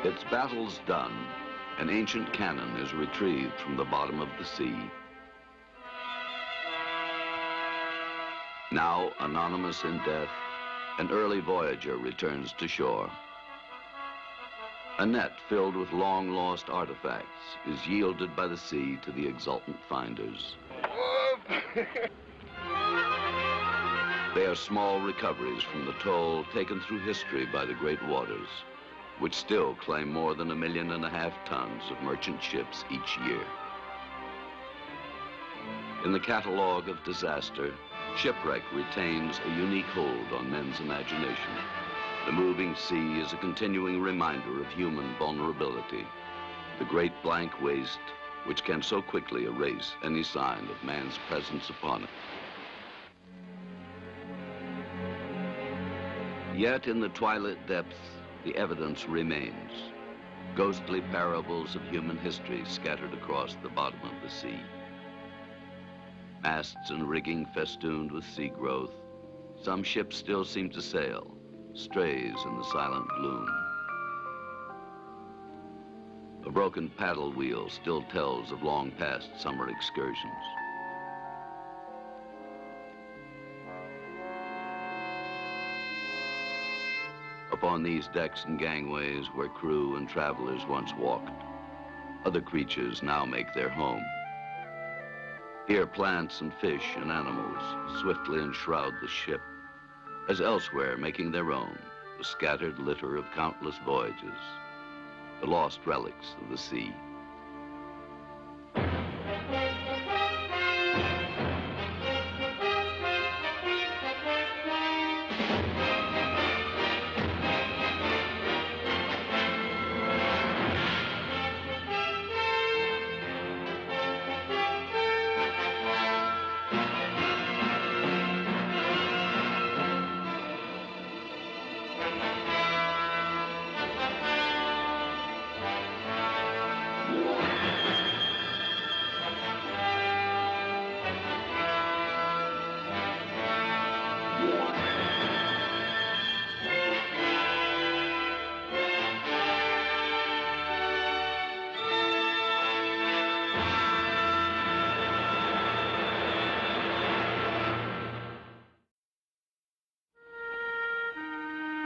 Its battles done, an ancient cannon is retrieved from the bottom of the sea. Now anonymous in death, an early voyager returns to shore. A net filled with long-lost artifacts is yielded by the sea to the exultant finders. They are small recoveries from the toll taken through history by the great waters, which still claim more than 1.5 million tons of merchant ships each year. In the catalog of disaster, shipwreck retains a unique hold on men's imagination. The moving sea is a continuing reminder of human vulnerability, the great blank waste which can so quickly erase any sign of man's presence upon it. Yet in the twilight depths, the evidence remains. Ghostly parables of human history scattered across the bottom of the sea. Masts and rigging festooned with sea growth, some ships still seem to sail, strays in the silent gloom. A broken paddle wheel still tells of long past summer excursions. Upon these decks and gangways where crew and travelers once walked, other creatures now make their home. Here plants and fish and animals swiftly enshroud the ship, as elsewhere making their own, the scattered litter of countless voyages, the lost relics of the sea.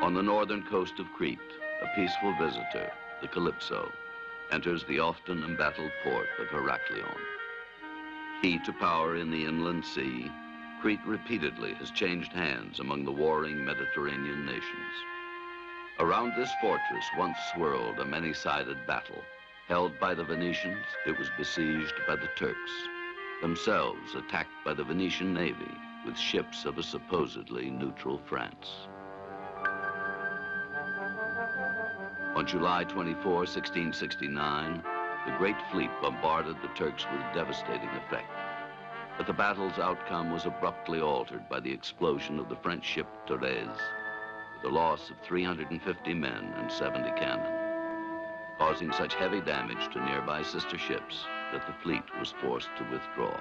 On the northern coast of Crete, a peaceful visitor, the Calypso, enters the often embattled port of Heraklion. Key to power in the inland sea, Crete repeatedly has changed hands among the warring Mediterranean nations. Around this fortress once swirled a many-sided battle. Held by the Venetians, it was besieged by the Turks, themselves attacked by the Venetian navy with ships of a supposedly neutral France. On July 24, 1669, the Great Fleet bombarded the Turks with devastating effect. But the battle's outcome was abruptly altered by the explosion of the French ship Thérèse, with the loss of 350 men and 70 cannon, causing such heavy damage to nearby sister ships that the fleet was forced to withdraw.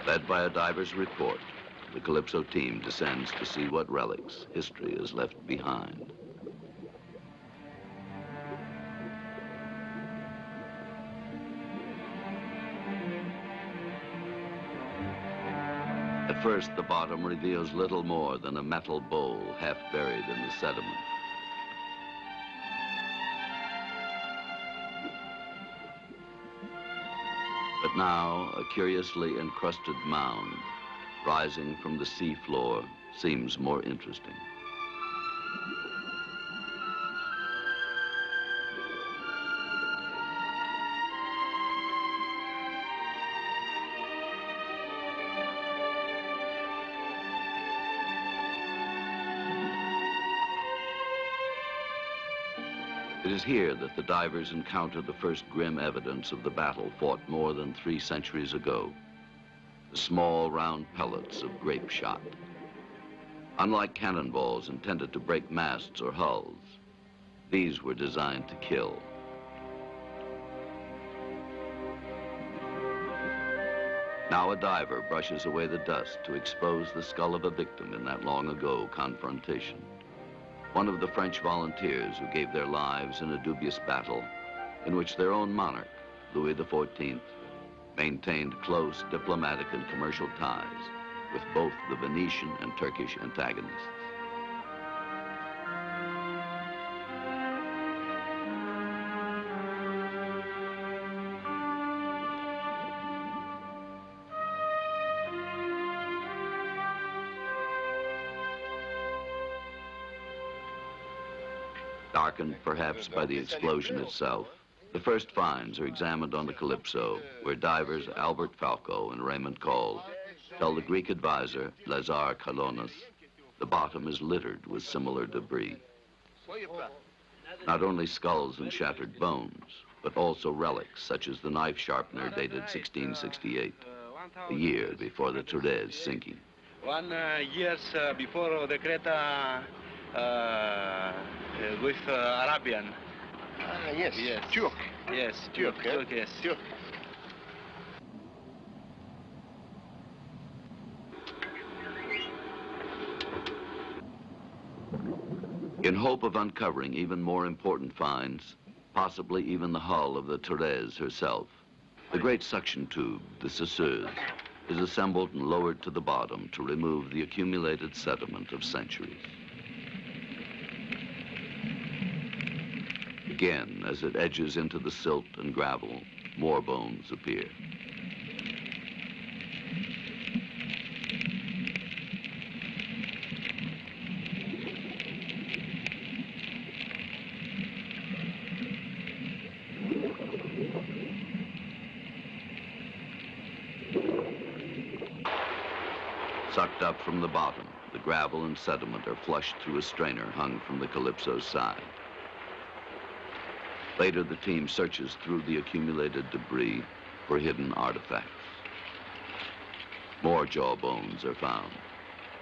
Led by a diver's report, the Calypso team descends to see what relics history has left behind. At first, the bottom reveals little more than a metal bowl half buried in the sediment. But now, a curiously encrusted mound rising from the sea floor seems more interesting. It is here that the divers encounter the first grim evidence of the battle fought more than 3 centuries ago. The small round pellets of grape shot. Unlike cannonballs intended to break masts or hulls, these were designed to kill. Now a diver brushes away the dust to expose the skull of a victim in that long ago confrontation. One of the French volunteers who gave their lives in a dubious battle in which their own monarch, Louis XIV, maintained close diplomatic and commercial ties with both the Venetian and Turkish antagonists. Darkened perhaps by the explosion itself, the first finds are examined on the Calypso, where divers Albert Falco and Raymond Call tell the Greek advisor, Lazar Kalonis, the bottom is littered with similar debris. Not only skulls and shattered bones, but also relics such as the knife sharpener dated 1668, a year before the Thérèse sinking. 1 years before the Creta with Arabian. Yes. Yes. Turk. Yes, Turk, Turk, yes. Turk. In hope of uncovering even more important finds, possibly even the hull of the Thérèse herself, the great suction tube, the Cesseuse, is assembled and lowered to the bottom to remove the accumulated sediment of centuries. Again, as it edges into the silt and gravel, more bones appear. Sucked up from the bottom, the gravel and sediment are flushed through a strainer hung from the Calypso's side. Later, the team searches through the accumulated debris for hidden artifacts. More jaw bones are found,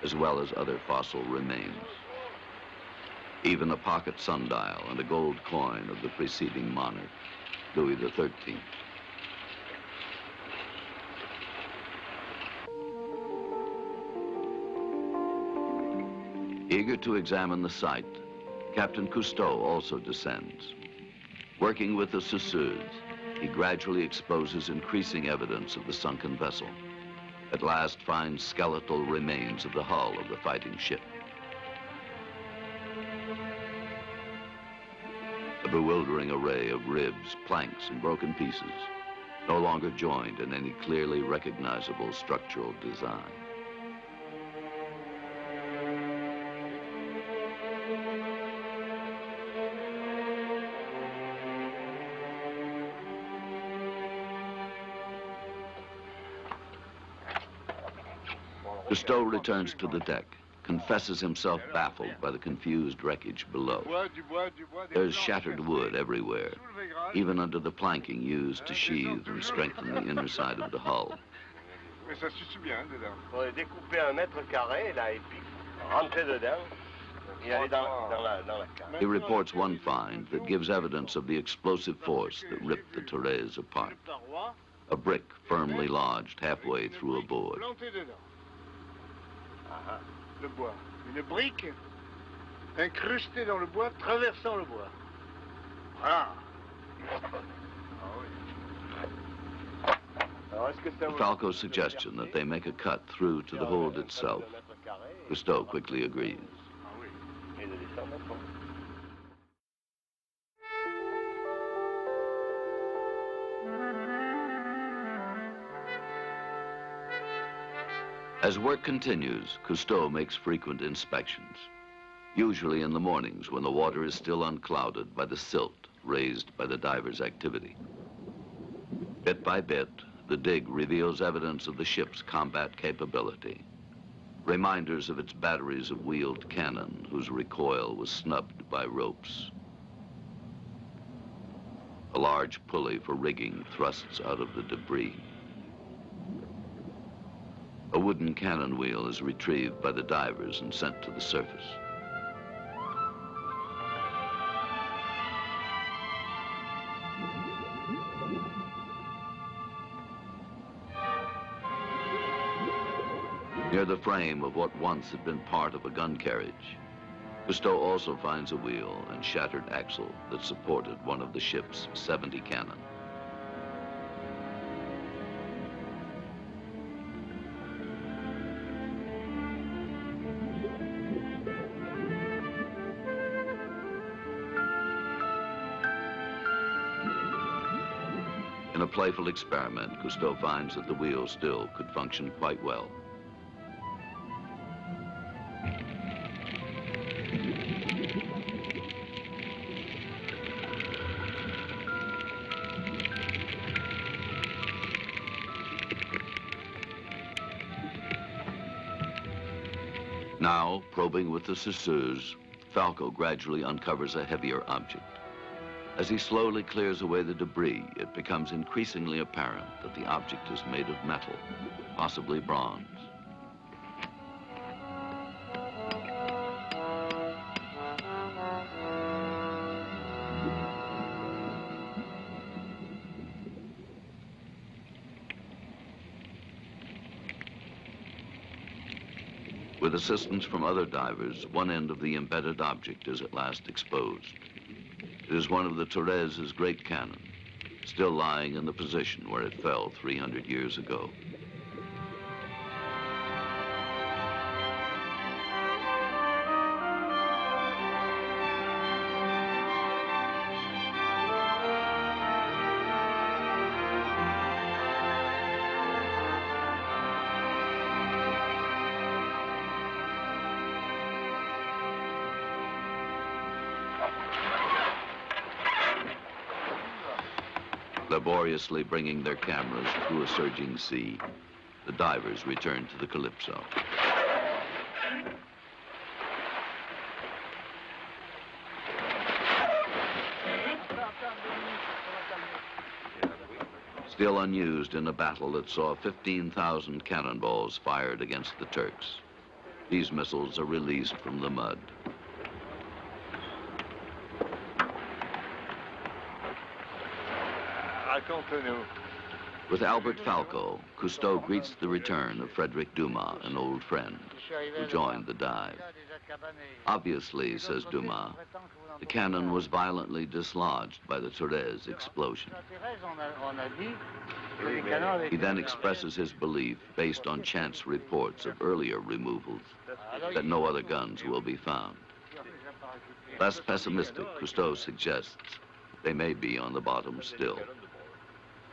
as well as other fossil remains. Even a pocket sundial and a gold coin of the preceding monarch, Louis XIII. Eager to examine the site, Captain Cousteau also descends. Working with the Cesseuse, he gradually exposes increasing evidence of the sunken vessel. At last finds skeletal remains of the hull of the fighting ship. A bewildering array of ribs, planks, and broken pieces, no longer joined in any clearly recognizable structural design. Cousteau returns to the deck, confesses himself baffled by the confused wreckage below. There's shattered wood everywhere, even under the planking used to sheathe and strengthen the inner side of the hull. He reports one find that gives evidence of the explosive force that ripped the Thérèse apart. A brick firmly lodged halfway through a board. Le bois. Une brique incrustée dans le bois, traversant le bois. Voilà. Falco's suggestion that they make a cut through to the hold itself, Cousteau quickly agrees. As work continues, Cousteau makes frequent inspections, usually in the mornings when the water is still unclouded by the silt raised by the divers' activity. Bit by bit, the dig reveals evidence of the ship's combat capability, reminders of its batteries of wheeled cannon whose recoil was snubbed by ropes. A large pulley for rigging thrusts out of the debris. A wooden cannon wheel is retrieved by the divers and sent to the surface. Near the frame of what once had been part of a gun carriage, Cousteau also finds a wheel and shattered axle that supported one of the ship's 70 cannon. In a playful experiment, Cousteau finds that the wheel still could function quite well. Now, probing with the scissors, Falco gradually uncovers a heavier object. As he slowly clears away the debris, it becomes increasingly apparent that the object is made of metal, possibly bronze. With assistance from other divers, one end of the embedded object is at last exposed. It is one of the Thérèse's great cannon, still lying in the position where it fell 300 years ago. Laboriously bringing their cameras through a surging sea, the divers return to the Calypso. Still unused in a battle that saw 15,000 cannonballs fired against the Turks, these missiles are released from the mud. With Albert Falco, Cousteau greets the return of Frédéric Dumas, an old friend, who joined the dive. Obviously, says Dumas, the cannon was violently dislodged by the Thérèse explosion. He then expresses his belief, based on chance reports of earlier removals, that no other guns will be found. Less pessimistic, Cousteau suggests they may be on the bottom still.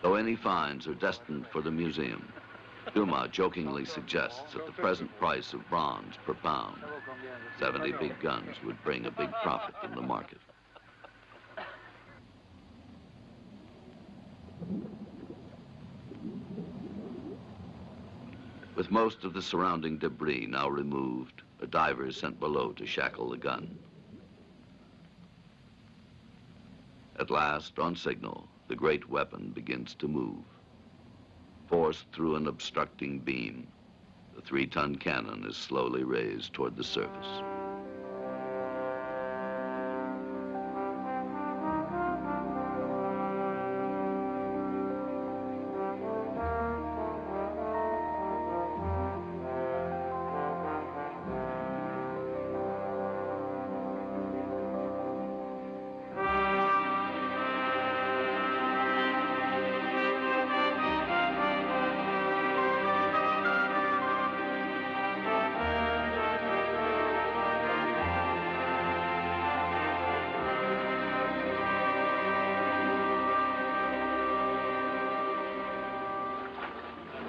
Though any finds are destined for the museum, Dumas jokingly suggests that the present price of bronze per pound, 70 big guns would bring a big profit in the market. With most of the surrounding debris now removed, a diver is sent below to shackle the gun. At last, on signal, the great weapon begins to move. Forced through an obstructing beam, the 3-ton cannon is slowly raised toward the surface.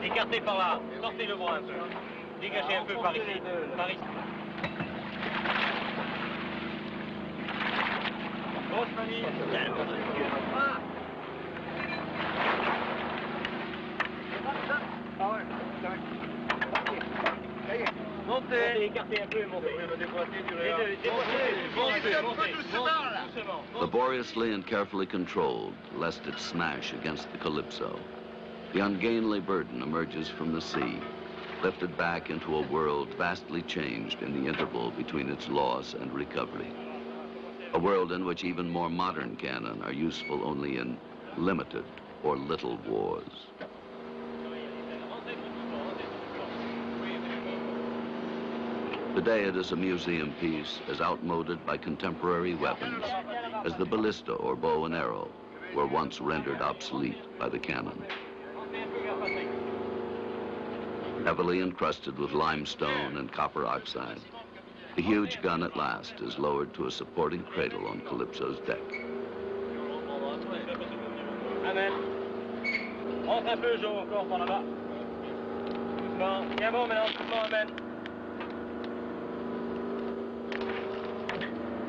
Écartez par là, sortez le bras un peu. Dégagez un peu par ici. Par ici. Grosse manie. Montez, écartez un peu et montez. Laboriously and carefully controlled, lest it smash against the Calypso, the ungainly burden emerges from the sea, lifted back into a world vastly changed in the interval between its loss and recovery. A world in which even more modern cannon are useful only in limited or little wars. Today it is a museum piece as outmoded by contemporary weapons as the ballista or bow and arrow were once rendered obsolete by the cannon. Heavily encrusted with limestone and copper oxide, the huge gun at last is lowered to a supporting cradle on Calypso's deck. Amen. Rentre un peu, Joe, encore par là-bas. Doucement. Bien bon, maintenant, doucement, amen.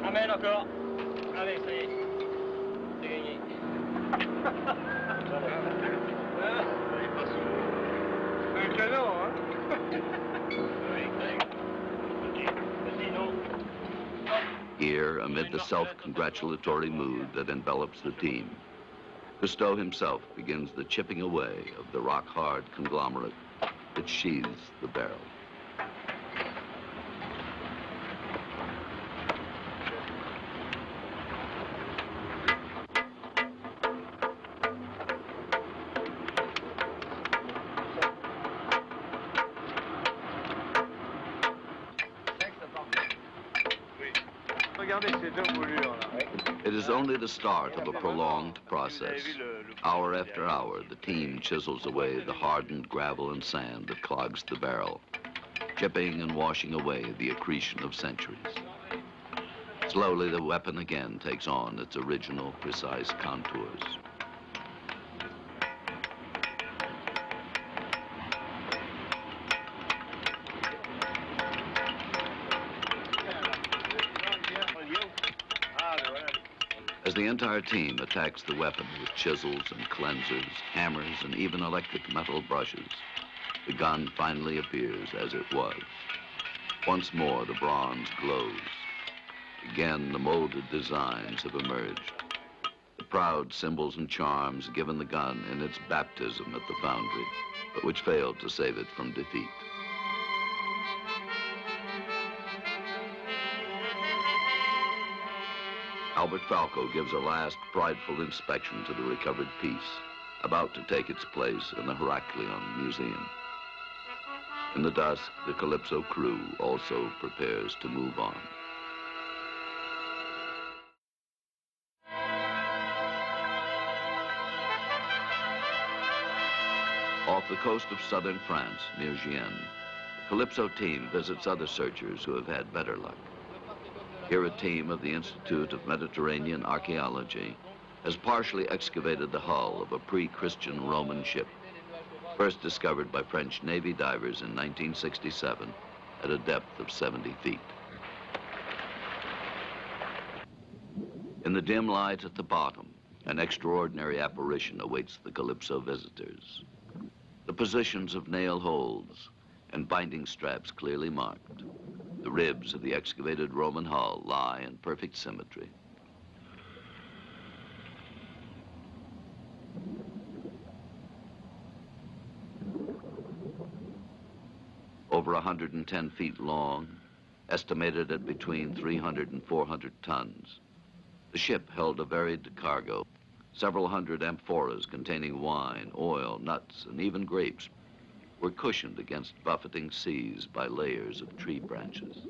Amen, encore. Allez, ça y est. C'est gagné. Un canon, hein? Here, amid the self-congratulatory mood that envelops the team, Cousteau himself begins the chipping away of the rock-hard conglomerate that sheathes the barrel. It is only the start of a prolonged process. Hour after hour, the team chisels away the hardened gravel and sand that clogs the barrel, chipping and washing away the accretion of centuries. Slowly, the weapon again takes on its original, precise contours. As the entire team attacks the weapon with chisels and cleansers, hammers, and even electric metal brushes, the gun finally appears as it was. Once more, the bronze glows. Again, the molded designs have emerged. The proud symbols and charms given the gun in its baptism at the foundry, but which failed to save it from defeat. Albert Falco gives a last prideful inspection to the recovered piece, about to take its place in the Heraklion Museum. In the dusk, the Calypso crew also prepares to move on. Off the coast of southern France, near Gien, the Calypso team visits other searchers who have had better luck. Here, a team of the Institute of Mediterranean Archaeology has partially excavated the hull of a pre-Christian Roman ship, first discovered by French Navy divers in 1967 at a depth of 70 feet. In the dim light at the bottom, an extraordinary apparition awaits the Calypso visitors. The positions of nail holes and binding straps clearly marked. The ribs of the excavated Roman hull lie in perfect symmetry. Over 110 feet long, estimated at between 300 and 400 tons, the ship held a varied cargo. Several hundred amphoras containing wine, oil, nuts, and even grapes were cushioned against buffeting seas by layers of tree branches.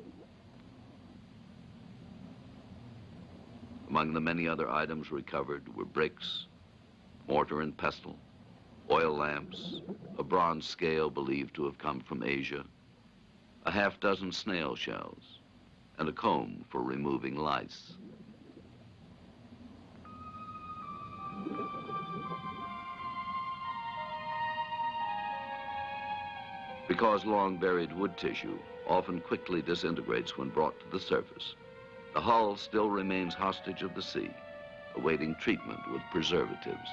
Among the many other items recovered were bricks, mortar and pestle, oil lamps, a bronze scale believed to have come from Asia, a half-dozen snail shells, and a comb for removing lice. Because long-buried wood tissue often quickly disintegrates when brought to the surface, the hull still remains hostage of the sea, awaiting treatment with preservatives.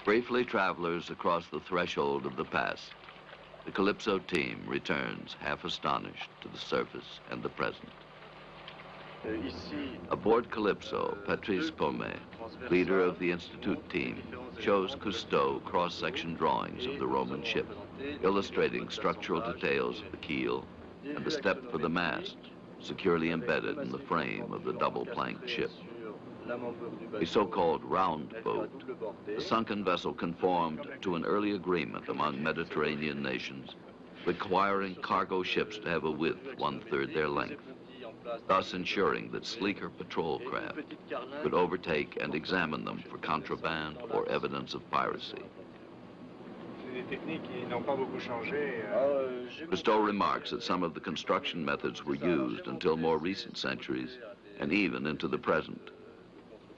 Briefly travelers across the threshold of the past, the Calypso team returns, half astonished, to the surface and the present. Aboard Calypso, Patrice Paumet, leader of the Institute team, shows Cousteau cross-section drawings of the Roman ship, illustrating structural details of the keel and the step for the mast, securely embedded in the frame of the double-planked ship. A so-called round boat, the sunken vessel conformed to an early agreement among Mediterranean nations requiring cargo ships to have a width 1/3 their length, thus ensuring that sleeker patrol craft could overtake and examine them for contraband or evidence of piracy. Cousteau remarks that some of the construction methods were used until more recent centuries and even into the present.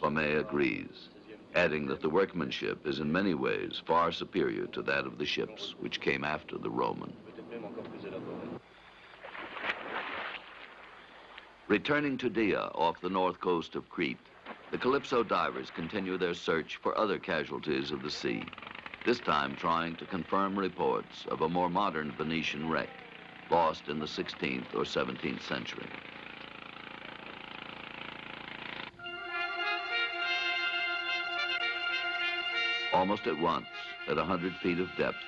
Pommet agrees, adding that the workmanship is in many ways far superior to that of the ships which came after the Roman. Returning to Dia off the north coast of Crete, the Calypso divers continue their search for other casualties of the sea, this time trying to confirm reports of a more modern Venetian wreck lost in the 16th or 17th century. Almost at once, at 100 feet of depth,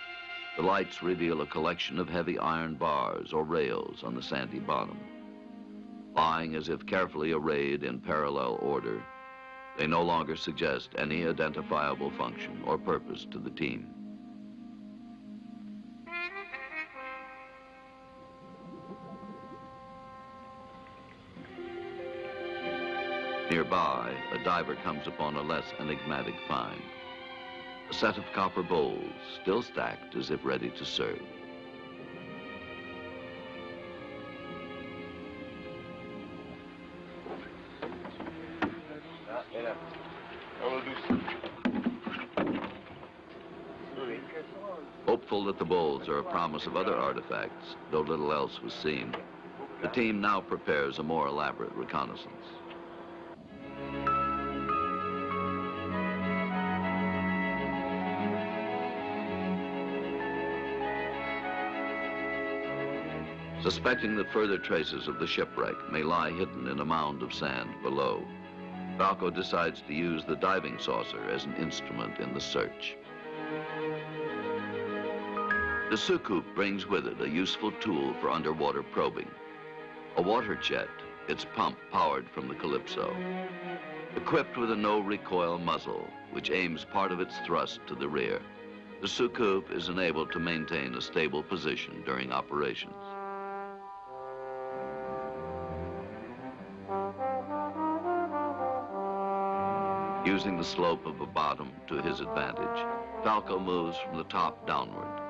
the lights reveal a collection of heavy iron bars or rails on the sandy bottom. Lying as if carefully arrayed in parallel order, they no longer suggest any identifiable function or purpose to the team. Nearby, a diver comes upon a less enigmatic find. A set of copper bowls, still stacked as if ready to serve. Hopeful that the bowls are a promise of other artifacts, though little else was seen, the team now prepares a more elaborate reconnaissance. Suspecting that further traces of the shipwreck may lie hidden in a mound of sand below, Falco decides to use the diving saucer as an instrument in the search. The soucoupe brings with it a useful tool for underwater probing. A water jet, its pump powered from the Calypso. Equipped with a no-recoil muzzle, which aims part of its thrust to the rear, the soucoupe is enabled to maintain a stable position during operations. Using the slope of a bottom to his advantage, Falco moves from the top downward.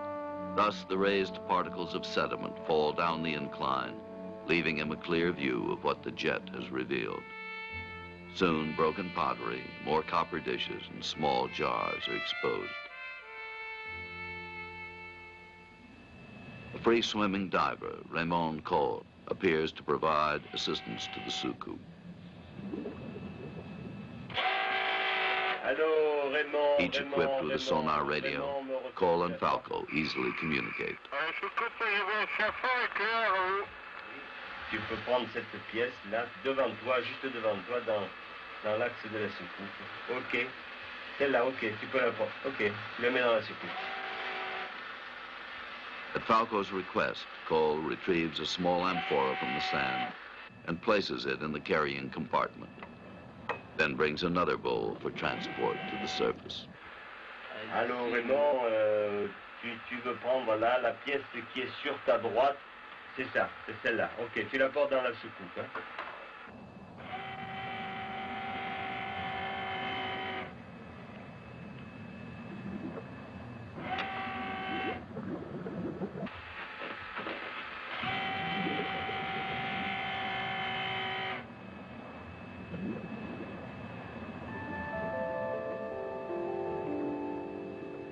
Thus, the raised particles of sediment fall down the incline, leaving him a clear view of what the jet has revealed. Soon, broken pottery, more copper dishes, and small jars are exposed. A free-swimming diver, Raymond Cole, appears to provide assistance to the soucoupe. Each equipped with a sonar radio, Cole and Falco easily communicate. Tu peux prendre cette pièce-là, devant toi, juste devant toi, dans l'axe de la soucoupe. OK. Celle-là, OK, tu peux la prendre. OK, tu la mets dans la soucoupe. At Falco's request, Cole retrieves a small amphora from the sand and places it in the carrying compartment. Then brings another bowl for transport to the surface. Alors Raymond, tu veux prendre là la pièce qui est sur ta droite, c'est ça, c'est celle-là. Ok, tu la portes dans la soucoupe. Hein?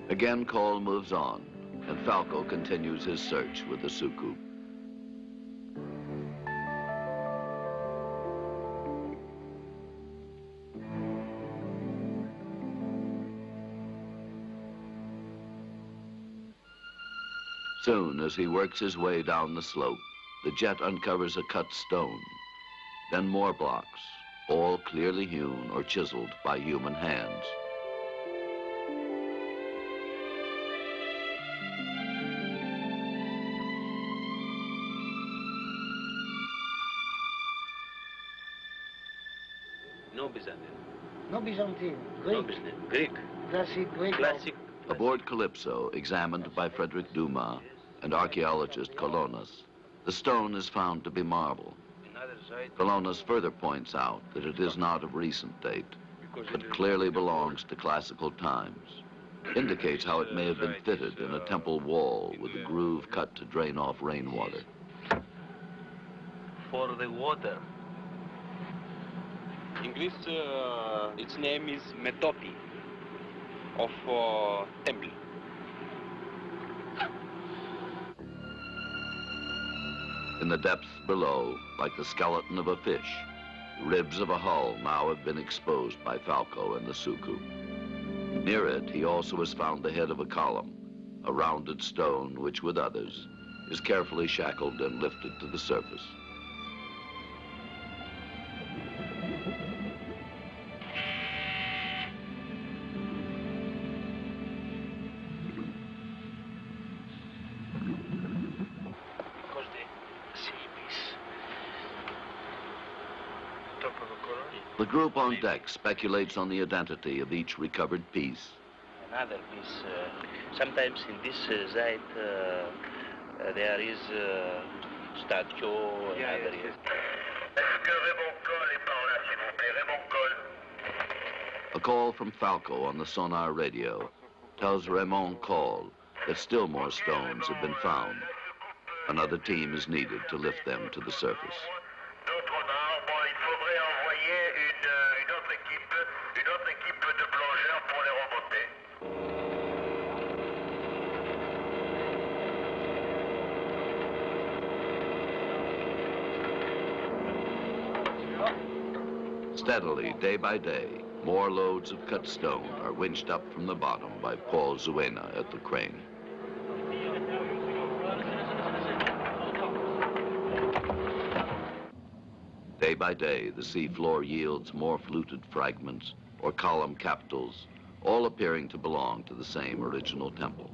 Again, Cole moves on, and Falco continues his search with the soucoupe. Soon, as he works his way down the slope, the jet uncovers a cut stone, then more blocks, all clearly hewn or chiseled by human hands. No Byzantine. No Byzantine, Greek. No Byzantine. Greek. Classic Greek. Classic. Aboard Calypso, examined by Frederick Dumas and archaeologist Colonnas, the stone is found to be marble. Colonnas further points out that it is not of recent date, but clearly belongs to classical times. Indicates how it may have been fitted in a temple wall with a groove cut to drain off rainwater. For the water. In Greece, its name is Metopi, of temple. In the depths below, like the skeleton of a fish, ribs of a hull now have been exposed by Falco and the Suku. Near it, he also has found the head of a column, a rounded stone which, with others, is carefully shackled and lifted to the surface. The group on deck speculates on the identity of each recovered piece. Another piece. Sometimes in this site there is statue. A call from Falco on the sonar radio tells Raymond Call that still more stones have been found. Another team is needed to lift them to the surface. Steadily, day by day, more loads of cut stone are winched up from the bottom by Paul Zuena at the crane. Day by day, the seafloor yields more fluted fragments or column capitals, all appearing to belong to the same original temple.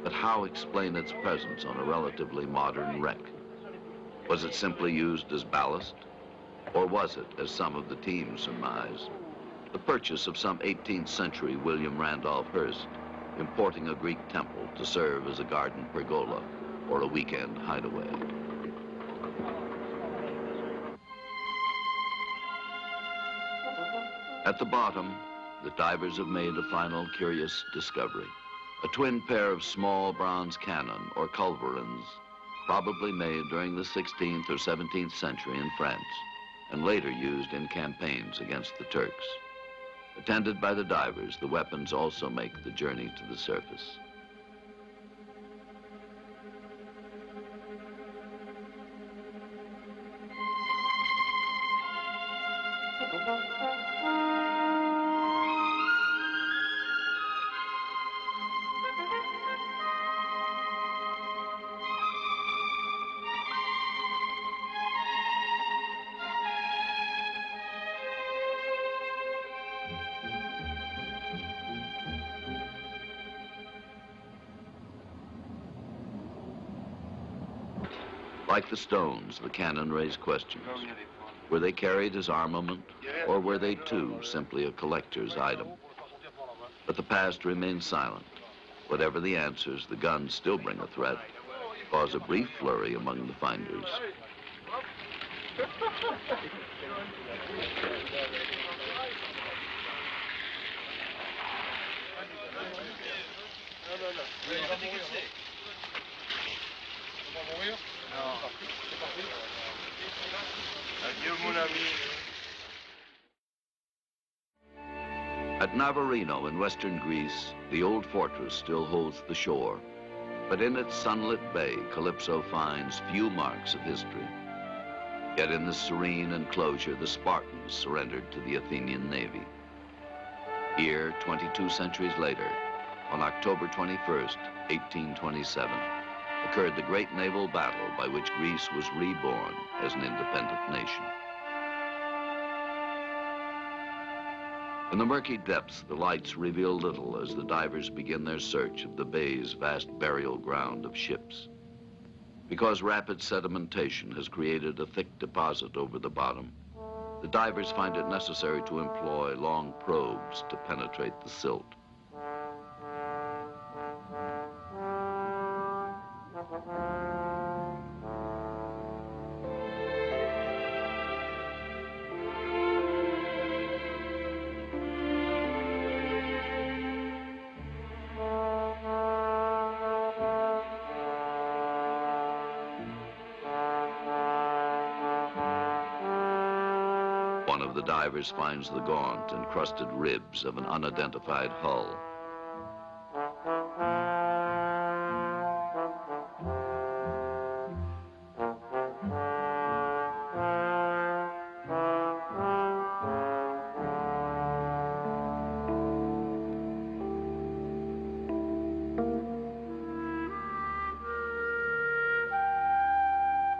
But how explain its presence on a relatively modern wreck? Was it simply used as ballast? Or was it, as some of the team surmise, the purchase of some 18th century William Randolph Hearst, importing a Greek temple to serve as a garden pergola or a weekend hideaway? At the bottom, the divers have made a final curious discovery. A twin pair of small bronze cannon or culverins, probably made during the 16th or 17th century in France, and later used in campaigns against the Turks. Attended by the divers, the weapons also make the journey to the surface. Like the stones, the cannon raised questions. Were they carried as armament, or were they too simply a collector's item? But the past remains silent. Whatever the answers, the guns still bring a threat, cause a brief flurry among the finders. At Navarino in western Greece, the old fortress still holds the shore, but in its sunlit bay, Calypso finds few marks of history. Yet in this serene enclosure, the Spartans surrendered to the Athenian navy. Here, 22 centuries later, on October 21st, 1827, occurred the great naval battle by which Greece was reborn as an independent nation. In the murky depths, the lights reveal little as the divers begin their search of the bay's vast burial ground of ships. Because rapid sedimentation has created a thick deposit over the bottom, the divers find it necessary to employ long probes to penetrate the silt. One of the divers finds the gaunt, encrusted ribs of an unidentified hull.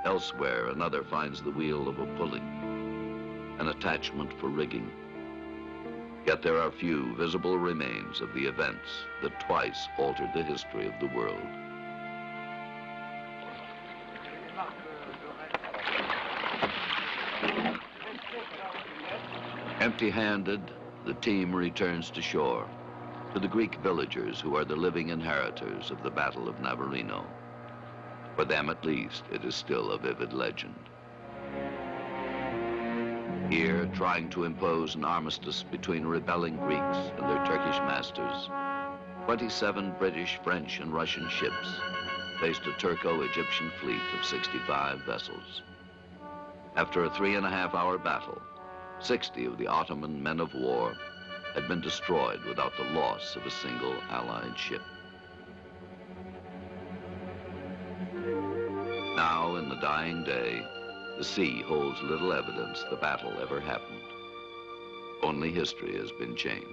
Elsewhere, another finds the wheel of a pulley, an attachment for rigging. Yet there are few visible remains of the events that twice altered the history of the world. Empty-handed, the team returns to shore, to the Greek villagers who are the living inheritors of the Battle of Navarino. For them, at least, it is still a vivid legend. Here, trying to impose an armistice between rebelling Greeks and their Turkish masters, 27 British, French, and Russian ships faced a Turco-Egyptian fleet of 65 vessels. After a 3.5-hour battle, 60 of the Ottoman men of war had been destroyed without the loss of a single Allied ship. Now, in the dying day, the sea holds little evidence the battle ever happened. Only history has been changed.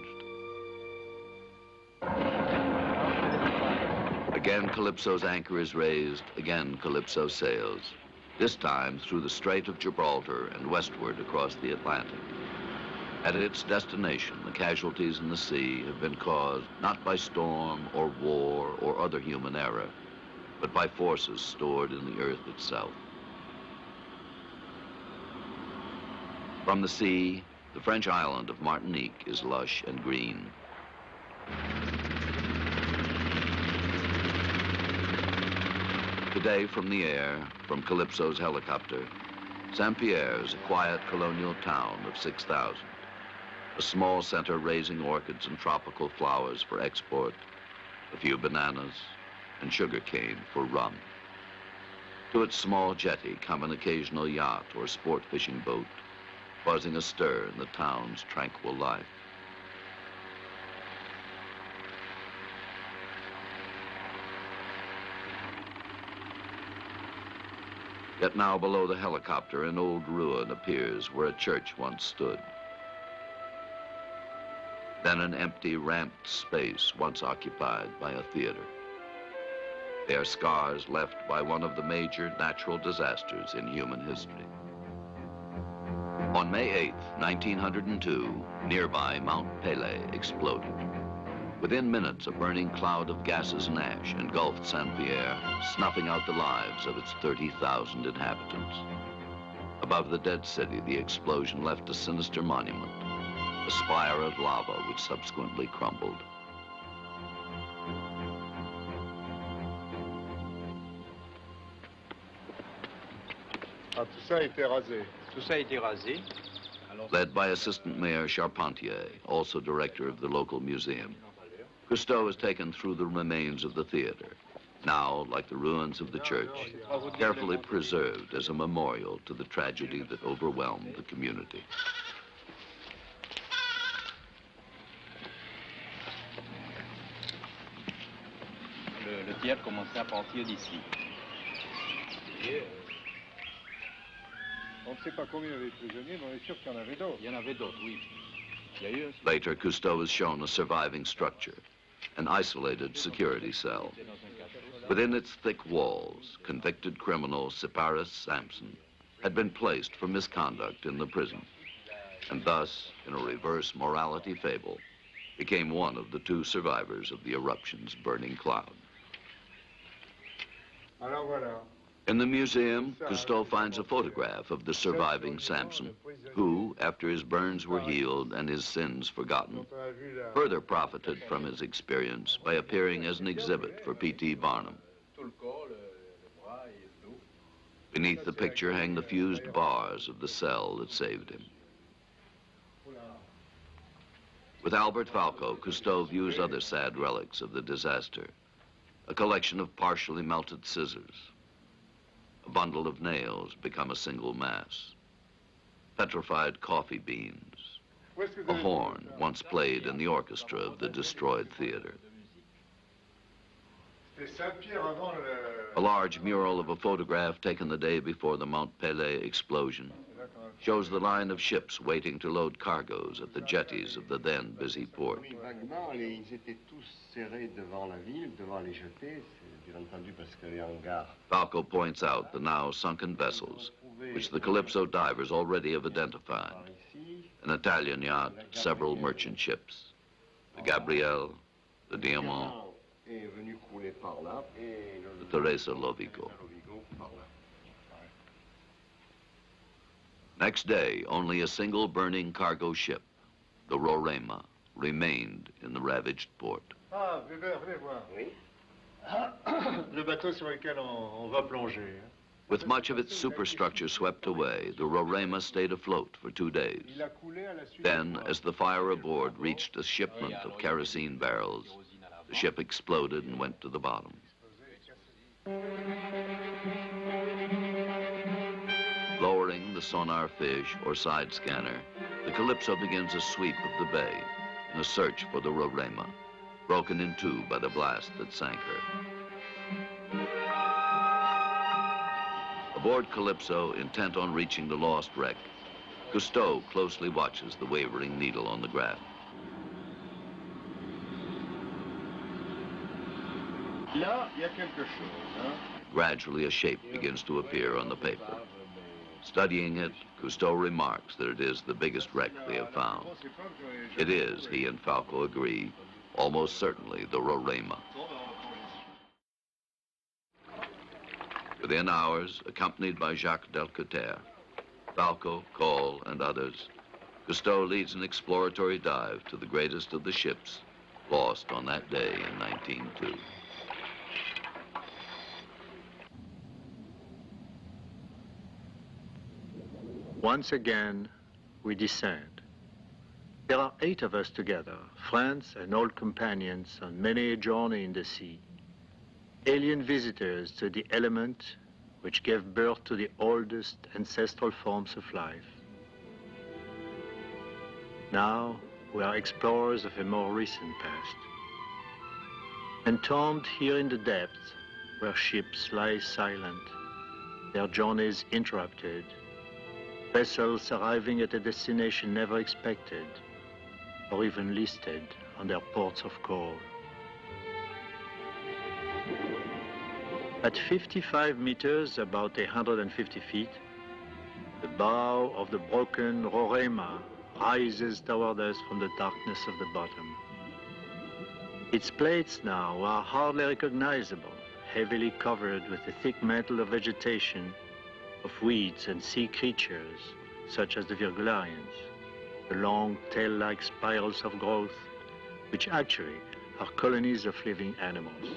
Again, Calypso's anchor is raised. Again, Calypso sails, this time through the Strait of Gibraltar and westward across the Atlantic. At its destination, the casualties in the sea have been caused not by storm or war or other human error, but by forces stored in the earth itself. From the sea, the French island of Martinique is lush and green. Today, from the air, from Calypso's helicopter, Saint-Pierre is a quiet colonial town of 6,000, a small center raising orchids and tropical flowers for export, a few bananas, and sugarcane for rum. To its small jetty come an occasional yacht or sport fishing boat, buzzing astir in the town's tranquil life. Yet now below the helicopter, an old ruin appears where a church once stood. Then an empty, ramped space once occupied by a theater. They are scars left by one of the major natural disasters in human history. On May 8th, 1902, nearby Mount Pelée exploded. Within minutes, a burning cloud of gases and ash engulfed Saint-Pierre, snuffing out the lives of its 30,000 inhabitants. Above the dead city, the explosion left a sinister monument, a spire of lava which subsequently crumbled. Ah, tout ça a été rasé. Tout ça a été rasé. Led by Assistant Mayor Charpentier, also director of the local museum, Cousteau is taken through the remains of the theater, now, like the ruins of the church, carefully preserved as a memorial to the tragedy that overwhelmed the community. Le théâtre commençait à partir d'ici. On ne sait pas combien il y avait de prisonniers, mais on est sûr qu'il y en avait d'autres. Il y en avait d'autres, oui. Il y a eu... Later, Cousteau is shown a surviving structure, an isolated security cell. Within its thick walls, convicted criminal Separis Sampson had been placed for misconduct in the prison. and thus, in a reverse morality fable, became one of the two survivors of the eruption's burning cloud. Alors voilà. In the museum, Cousteau finds a photograph of the surviving Samson, who, after his burns were healed and his sins forgotten, further profited from his experience by appearing as an exhibit for P.T. Barnum. Beneath the picture hang the fused bars of the cell that saved him. With Albert Falco, Cousteau views other sad relics of the disaster, a collection of partially melted scissors, a bundle of nails become a single mass, petrified coffee beans, a horn once played in the orchestra of the destroyed theater. A large mural of a photograph taken the day before the Mont Pelée explosion shows the line of ships waiting to load cargoes at the jetties of the then busy port. Falco points out the now sunken vessels, which the Calypso divers already have identified. An Italian yacht, several merchant ships, the Gabrielle, the Diamant, the Teresa Lovico. Next day, only a single burning cargo ship, the Roraima, remained in the ravaged port. Ah, Weber, venez voir. Oui. Le bateau sur lequel on va plonger. With much of its superstructure swept away, the Roraima stayed afloat for 2 days. Then, as the fire aboard reached a shipment of kerosene barrels, the ship exploded and went to the bottom. Lowering the sonar fish or side scanner, the Calypso begins a sweep of the bay in a search for the Roraima, broken in two by the blast that sank her. Aboard Calypso, intent on reaching the lost wreck, Cousteau closely watches the wavering needle on the graph. Là, il y a quelque chose, hein? Gradually, a shape begins to appear on the paper. Studying it, Cousteau remarks that it is the biggest wreck they have found. It is, he and Falco agree, almost certainly the Roraima. Within hours, accompanied by Jacques Delcouter, Falco, Cole, and others, Cousteau leads an exploratory dive to the greatest of the ships lost on that day in 1902. Once again, we descend. There are 8 of us together, friends and old companions on many a journey in the sea. Alien visitors to the element which gave birth to the oldest ancestral forms of life. Now, we are explorers of a more recent past. Entombed here in the depths, where ships lie silent, their journeys interrupted, vessels arriving at a destination never expected, or even listed on their ports of call. At 55 meters, about 150 feet, the bow of the broken Roraima rises toward us from the darkness of the bottom. Its plates now are hardly recognizable, heavily covered with a thick mantle of vegetation, of weeds and sea creatures, such as the Virgularians, the long tail-like spirals of growth, which actually are colonies of living animals.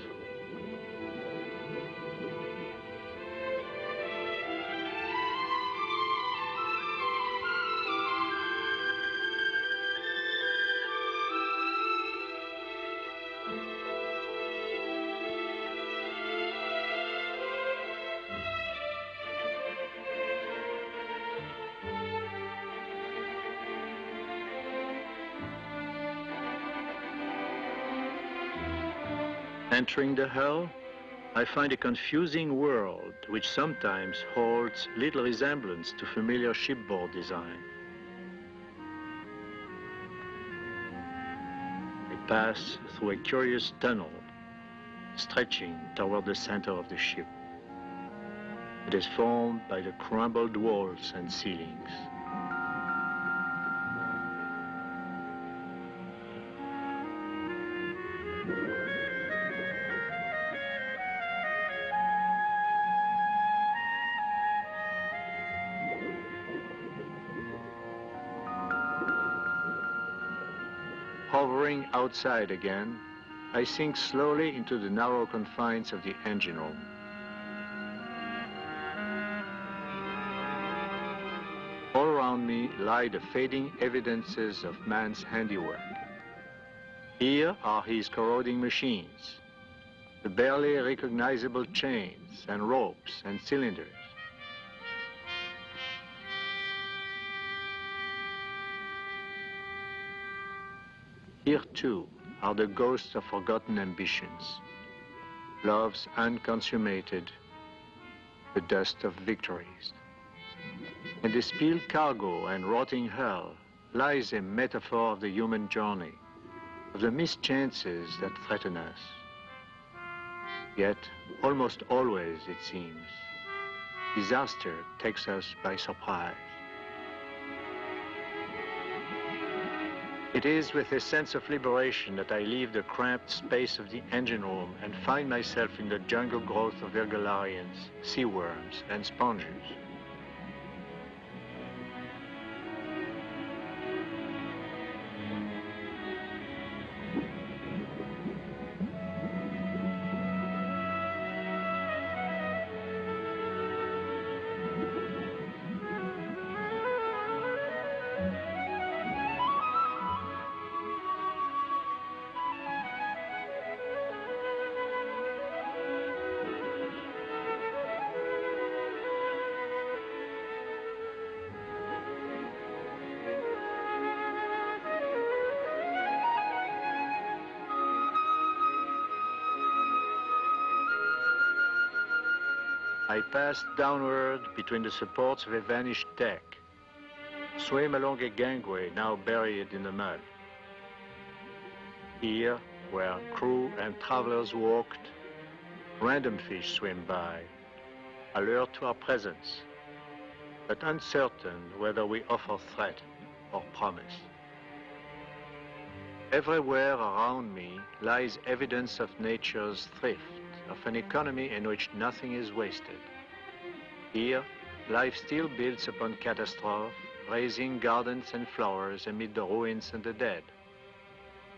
Entering the hull, I find a confusing world which sometimes holds little resemblance to familiar shipboard design. I pass through a curious tunnel stretching toward the center of the ship. It is formed by the crumbled walls and ceilings. Hovering outside again, I sink slowly into the narrow confines of the engine room. All around me lie the fading evidences of man's handiwork. Here are his corroding machines, the barely recognizable chains and ropes and cylinders. Here too are the ghosts of forgotten ambitions, loves unconsummated, the dust of victories. In the spilled cargo and rotting hull lies a metaphor of the human journey, of the mischances that threaten us. Yet, almost always, it seems, disaster takes us by surprise. It is with a sense of liberation that I leave the cramped space of the engine room and find myself in the jungle growth of virgularians, sea worms, and sponges. I pass downward between the supports of a vanished deck, swim along a gangway now buried in the mud. Here, where crew and travelers walked, random fish swim by, alert to our presence, but uncertain whether we offer threat or promise. Everywhere around me lies evidence of nature's thrift, of an economy in which nothing is wasted. Here, life still builds upon catastrophe, raising gardens and flowers amid the ruins and the dead.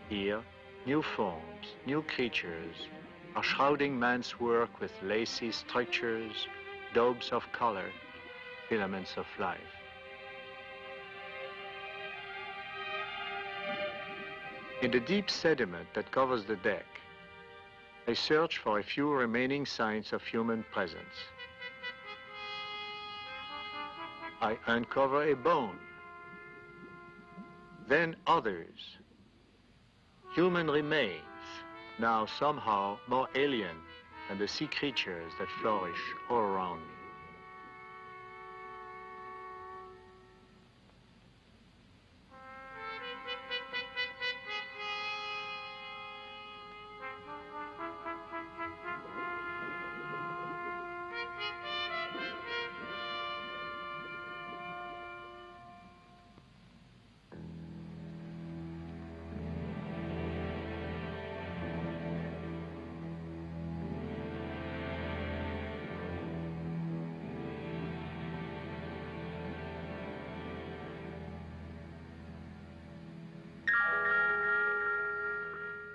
Here, new forms, new creatures are shrouding man's work with lacy structures, daubs of color, filaments of life. In the deep sediment that covers the deck, I search for a few remaining signs of human presence. I uncover a bone, then others. Human remains, now somehow more alien than the sea creatures that flourish all around me.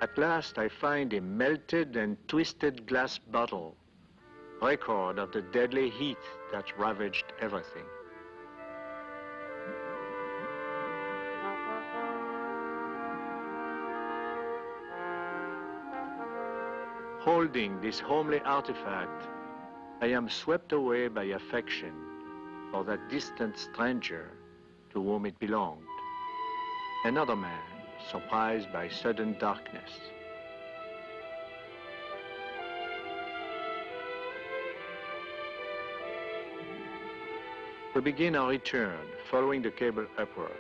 At last, I find a melted and twisted glass bottle, record of the deadly heat that ravaged everything. Holding this homely artifact, I am swept away by affection for that distant stranger to whom it belonged, another man, surprised by sudden darkness. We begin our return, following the cable upward.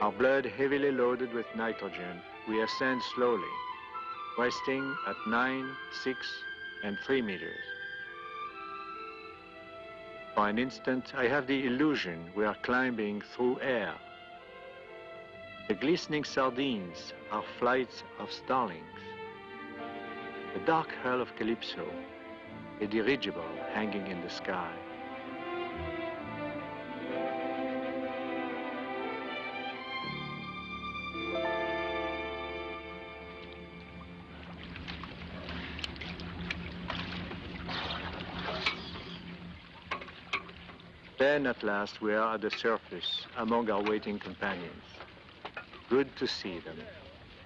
Our blood heavily loaded with nitrogen, we ascend slowly, resting at 9, 6, and 3 meters. For an instant, I have the illusion we are climbing through air. The glistening sardines are flights of starlings. The dark hull of Calypso, a dirigible hanging in the sky. Then at last we are at the surface among our waiting companions. Good to see them.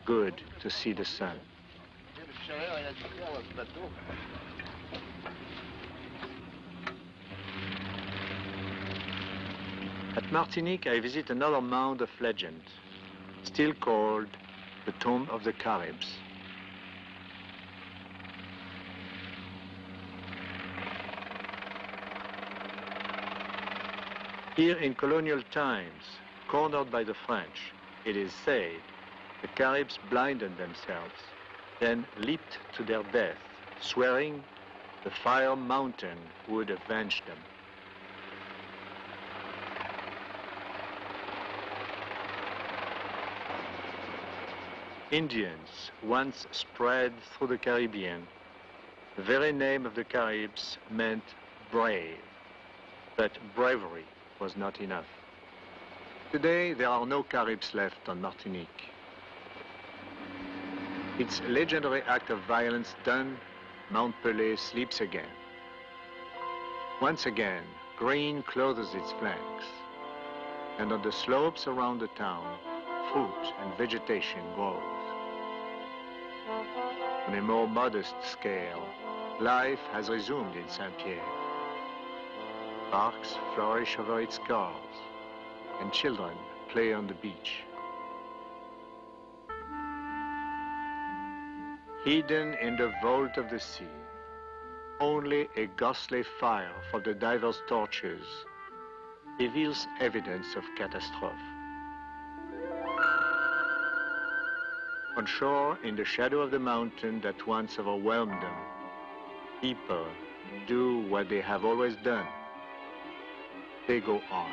Good to see the sun. At Martinique, I visit another mound of legend, still called the Tomb of the Caribs. Here in colonial times, cornered by the French, it is said, the Caribs blinded themselves, then leaped to their death, swearing the fire mountain would avenge them. Indians once spread through the Caribbean. The very name of the Caribs meant brave, but bravery was not enough. Today, there are no Caribs left on Martinique. Its legendary act of violence done, Mount Pelée sleeps again. Once again, green clothes its flanks, and on the slopes around the town, fruit and vegetation grows. On a more modest scale, life has resumed in Saint-Pierre. Parks flourish over its cars, and children play on the beach. Hidden in the vault of the sea, only a ghostly fire from the divers' torches reveals evidence of catastrophe. On shore, in the shadow of the mountain that once overwhelmed them, people do what they have always done. They go on.